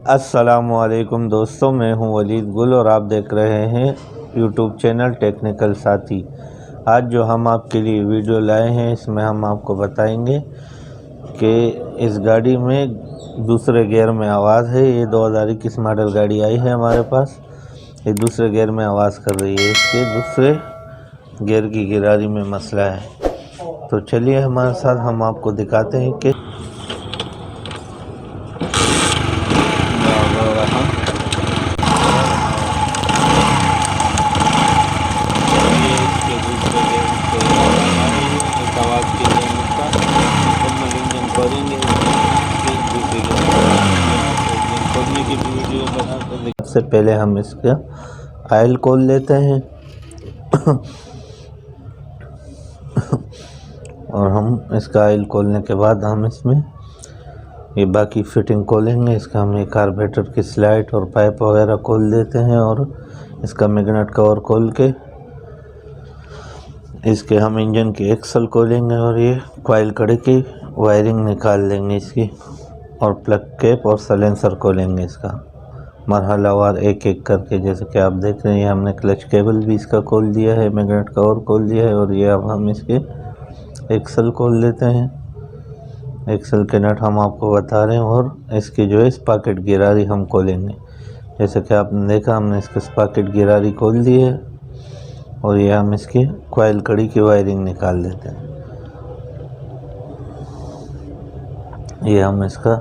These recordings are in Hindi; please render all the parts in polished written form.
अस्सलामुअलैकुम दोस्तों, मैं हूं वलीद गुल और आप देख रहे हैं यूट्यूब चैनल टेक्निकल साथी। आज जो हम आपके लिए वीडियो लाए हैं इसमें हम आपको बताएंगे कि इस गाड़ी में दूसरे गियर में आवाज़ है। ये 2021 मॉडल गाड़ी आई है हमारे पास। ये दूसरे गियर में आवाज़ कर रही है, इसके दूसरे गियर की गिरारी में मसला है। तो चलिए हमारे साथ, हम आपको दिखाते हैं कि खोलने की वीडियो बनाकर। सबसे पहले हम इसका आयल खोल लेते हैं और हम इसका आयल खोलने के बाद हम इसमें ये बाकी फिटिंग खोलेंगे। इसका हम ये कार्बोरेटर की स्लाइड और पाइप वगैरह खोल देते हैं और इसका मैग्नेट कवर खोल के इसके हम इंजन की एक्सल खोलेंगे और ये कॉइल कड़ी की वायरिंग निकाल देंगे इसकी, और प्लग कैप और सलेंसर खोलेंगे इसका मरहलावार एक एक करके। जैसे कि आप देख रहे हैं, हमने क्लच केबल भी इसका खोल दिया है, मैग्नेट कवर खोल दिया है, और ये अब हम इसके एक्सल खोल देते हैं। एक्सल के नट हम आपको बता रहे हैं, और इसकी जो है स्पॉकेट गिरारी हम खोलेंगे। जैसे कि आपने देखा, हमने इसके स्पॉकेट गिरारी खोल दी है और ये हम इसकी कॉइल कड़ी की वायरिंग निकाल देते हैं। ये हम इसका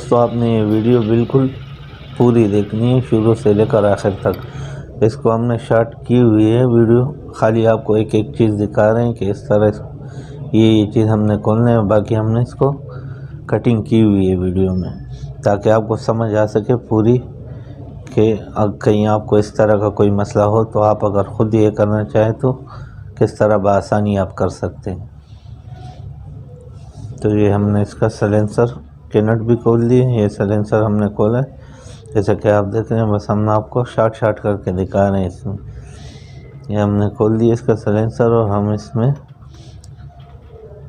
तो आपने ये वीडियो बिल्कुल पूरी देखनी है, शुरू से लेकर आखिर तक। इसको हमने शॉर्ट की हुई है वीडियो, खाली आपको एक एक चीज़ दिखा रहे हैं कि इस तरह ये चीज़ हमने खोलने है। बाकी हमने इसको कटिंग की हुई है वीडियो में, ताकि आपको समझ आ सके पूरी कि अगर कहीं आपको इस तरह का कोई मसला हो तो आप अगर ख़ुद ये करना चाहें तो किस तरह बआसानी आप कर सकते हैं। तो ये हमने इसका सलेंसर के नट भी खोल दिए। ये सलेंसर हमने खोला है, जैसे कि आप देख रहे हैं। बस हम आपको शॉर्ट करके दिखा रहे हैं। इसमें ये हमने खोल दिया इसका सलेंसर, और हम इसमें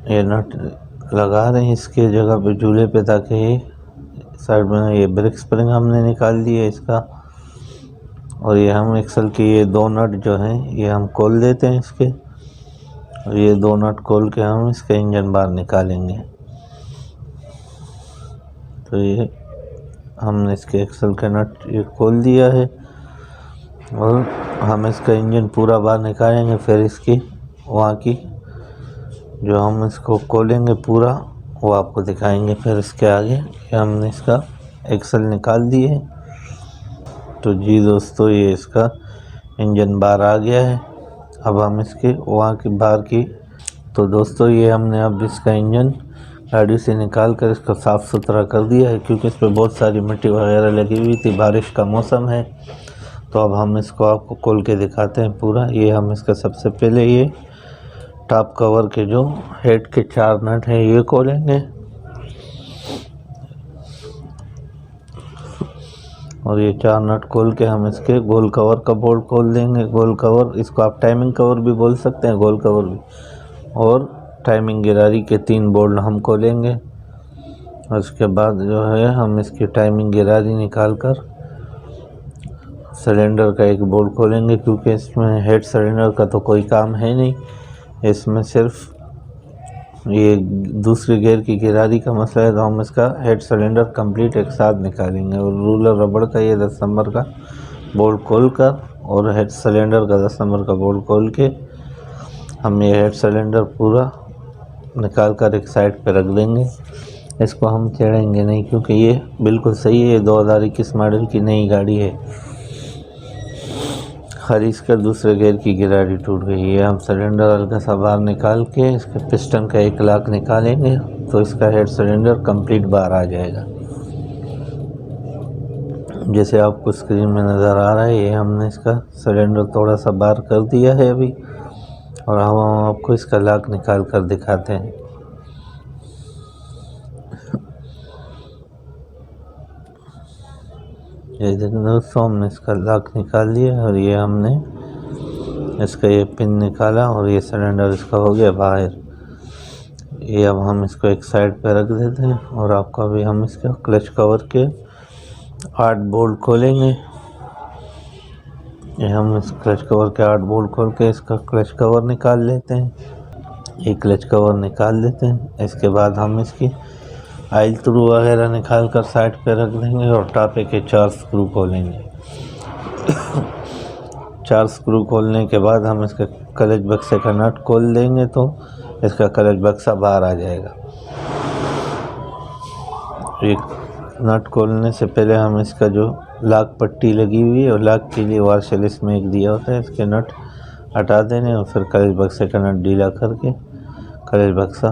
ये नट लगा रहे हैं इसके जगह पे, झूले पे, ताकि ये साइड में ये ब्रेक स्प्रिंग हमने निकाल दिया इसका। और ये हम एक्सल के ये दो नट जो हैं ये हम खोल देते हैं इसके, और ये दो नट खोल के हम इसका इंजन बार निकालेंगे। तो ये हमने इसके एक्सल के नट ये खोल दिया है, और हम इसका इंजन पूरा बाहर निकालेंगे। फिर इसकी वहाँ की जो हम इसको खोलेंगे पूरा, वो आपको दिखाएंगे। फिर इसके आगे हमने इसका एक्सल निकाल दिए। तो जी दोस्तों, ये इसका इंजन बाहर आ गया है। अब हम इसके वहाँ की बाहर की, तो दोस्तों ये हमने अब इसका इंजन गाड़ी से निकाल कर इसको साफ़ सुथरा कर दिया है, क्योंकि इस पर बहुत सारी मिट्टी वगैरह लगी हुई थी। बारिश का मौसम है, तो अब हम इसको आपको खोल के दिखाते हैं पूरा। ये हम इसका सबसे पहले ये टॉप कवर के जो हेड के 4 नट हैं ये खोलेंगे, और ये 4 नट खोल के हम इसके गोल कवर का बोल्ट खोल देंगे। गोल कवर, इसको आप टाइमिंग कवर भी बोल सकते हैं, गोल कवर भी। और टाइमिंग गिरारी के 3 बोल्ट हम खोलेंगे। और उसके बाद जो है हम इसकी टाइमिंग गिरारी निकाल कर सिलेंडर का एक बोल्ट खोलेंगे, क्योंकि इसमें हेड सिलेंडर का तो कोई काम है नहीं। इसमें सिर्फ ये दूसरे गियर की गिरारी का मसला है, तो हम इसका हेड सिलेंडर कंप्लीट एक साथ निकालेंगे। और रूलर रबड़ का ये 10 नंबर का बोल्ट खोल कर और हेड सिलेंडर का 10 नंबर का बोल्ट खोल के हम ये हेड सिलेंडर पूरा निकाल कर एक साइड पे रख देंगे। इसको हम छेड़ेंगे नहीं, क्योंकि ये बिल्कुल सही है। 2021 मॉडल की नई गाड़ी है। खाली इसका दूसरे गियर की गिरारी टूट गई है। हम सिलेंडर हल्का सा बाहर निकाल के इसके पिस्टन का एक लाक निकालेंगे, तो इसका हेड सिलेंडर कंप्लीट बाहर आ जाएगा। जैसे आपको स्क्रीन में नज़र आ रहा है, ये हमने इसका सिलेंडर थोड़ा सा बाहर कर दिया है अभी, और हम आपको इसका लाक निकाल कर दिखाते हैं। ये देखिए दोस्तों, हमने इसका लॉक निकाल दिया, और ये हमने इसका ये पिन निकाला, और ये सिलेंडर इसका हो गया बाहर। ये अब हम इसको एक साइड पे रख देते हैं और आपका भी हम इसका क्लच कवर के 8 बोल्ट खोलेंगे। ये हम इस क्लच कवर के 8 बोल्ट खोल के इसका क्लच कवर निकाल लेते हैं। ये क्लच कवर निकाल लेते हैं। इसके बाद हम इसकी आयल थ्रू वगैरह निकाल कर साइड पे रख देंगे और टापे के 4 स्क्रू खोलेंगे। 4 स्क्रू खोलने के बाद हम इसके क्लच बक्से का नट खोल देंगे तो इसका क्लच बक्सा बाहर आ जाएगा। एक नट खोलने से पहले हम इसका जो लॉक पट्टी लगी हुई है और लॉक के लिए वाशल इसमें एक दिया होता है, इसके नट हटा देने और फिर क्लच बक्से का नट ढीला करके क्लच बक्सा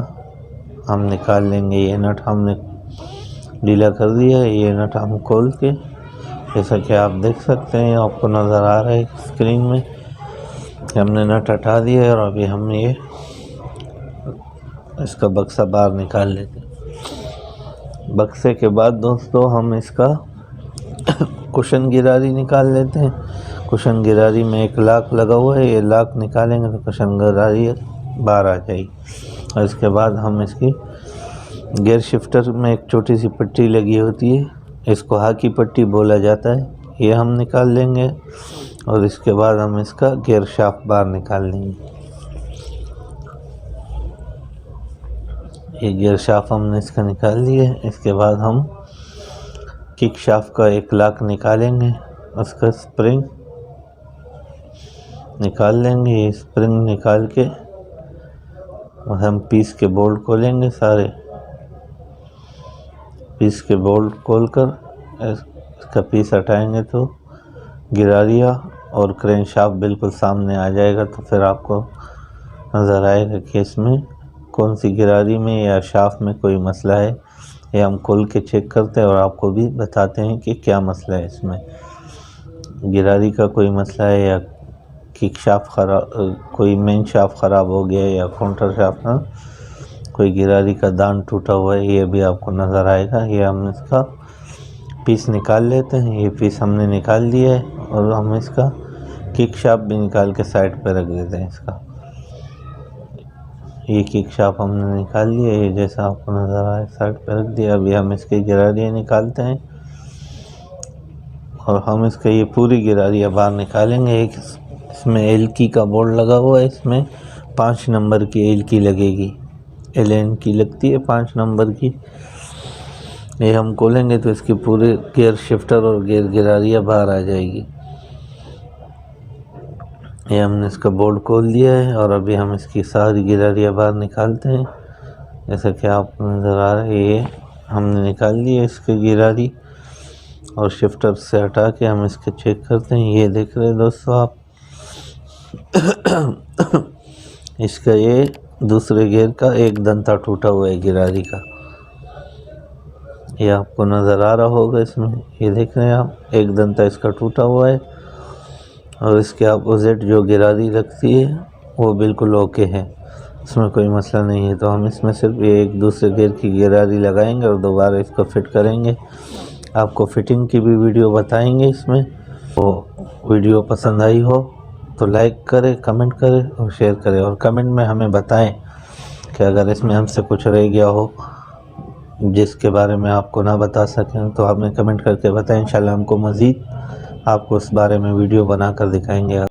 हम निकाल लेंगे। ये नट हमने ढीला कर दिया है। ये नट हम खोल के जैसा कि आप देख सकते हैं, आपको नज़र आ रहा है स्क्रीन में, हमने नट हटा दिया है और अभी हम ये इसका बक्सा बाहर निकाल लेते हैं। बक्से के बाद दोस्तों हम इसका कुशन गिरारी निकाल लेते हैं। कुशन गिरारी में एक लॉक लगा हुआ है, ये लॉक निकालेंगे तो कुशन गिरारी बाहर आ जाएगी। और इसके बाद हम इसकी गियर शिफ्टर में एक छोटी सी पट्टी लगी होती है, इसको हाकी पट्टी बोला जाता है, ये हम निकाल लेंगे। और इसके बाद हम इसका गियर शाफ्ट बाहर निकाल लेंगे। ये गियर शाफ्ट हमने इसका निकाल लिया है। इसके बाद हम किक शाफ्ट का एक लॉक निकालेंगे, उसका स्प्रिंग निकाल लेंगे। ये स्प्रिंग निकाल के हम पीस के बोल्ट खोलेंगे। सारे पीस के बोल्ट खोलकर इसका पीस हटाएंगे तो गिरारिया और क्रेन शाफ्ट बिल्कुल सामने आ जाएगा। तो फिर आपको नज़र आएगा कि इसमें कौन सी गिरारी में या शाफ्ट में कोई मसला है। ये हम खोल के चेक करते हैं और आपको भी बताते हैं कि क्या मसला है इसमें, गिरारी का कोई मसला है या किक शाफ्ट खराब, कोई मेन शाफ्ट ख़राब हो गया है या काउंटर शाफ्ट में कोई गिरारी का दान टूटा हुआ है, ये भी आपको नज़र आएगा। ये हम इसका पीस निकाल लेते हैं। ये पीस हमने निकाल लिया है और हम इसका किक शाफ्ट भी निकाल के साइड पे रख देते हैं। इसका ये किक शाफ्ट हमने निकाल लिया, ये जैसा आपको नज़र आए साइड पे रख दिया। अभी हम इसकी गिरारियाँ निकालते हैं और हम इसका ये पूरी गिरारियाँ बाहर निकालेंगे। एक इसमें एलकी का बोर्ड लगा हुआ है, इसमें 5 नंबर की एलकी लगेगी, एलएन की लगती है 5 नंबर की। ये हम खोलेंगे तो इसकी पूरे गियर शिफ्टर और गियर गिरारियाँ बाहर आ जाएगी। ये हमने इसका बोर्ड खोल दिया है और अभी हम इसकी सारी गिरारियाँ बाहर निकालते हैं। जैसा कि आपको नज़र आ रहा है, ये हमने निकाल ली है इसकी गिरारी और शिफ्टर से हटा के हम इसके चेक करते हैं। ये देख रहे हैं दोस्तों आप इसका ये दूसरे गियर का एक दंता टूटा हुआ है गिरारी का, ये आपको नज़र आ रहा होगा इसमें। ये देख रहे हैं आप, एक दंता इसका टूटा हुआ है और इसके अपोजिट जो गिरारी लगती है वो बिल्कुल ओके है, इसमें कोई मसला नहीं है। तो हम इसमें सिर्फ ये एक दूसरे गियर की गिरारी लगाएंगे और दोबारा इसको फिट करेंगे। आपको फिटिंग की भी वीडियो बताएंगे इसमें। तो वीडियो पसंद आई हो तो लाइक करें, कमेंट करें और शेयर करें और कमेंट में हमें बताएं कि अगर इसमें हमसे कुछ रह गया हो जिसके बारे में आपको ना बता सकें तो हमें कमेंट करके बताएं। इंशाल्लाह हमको मज़ीद आपको उस बारे में वीडियो बना कर दिखाएंगे।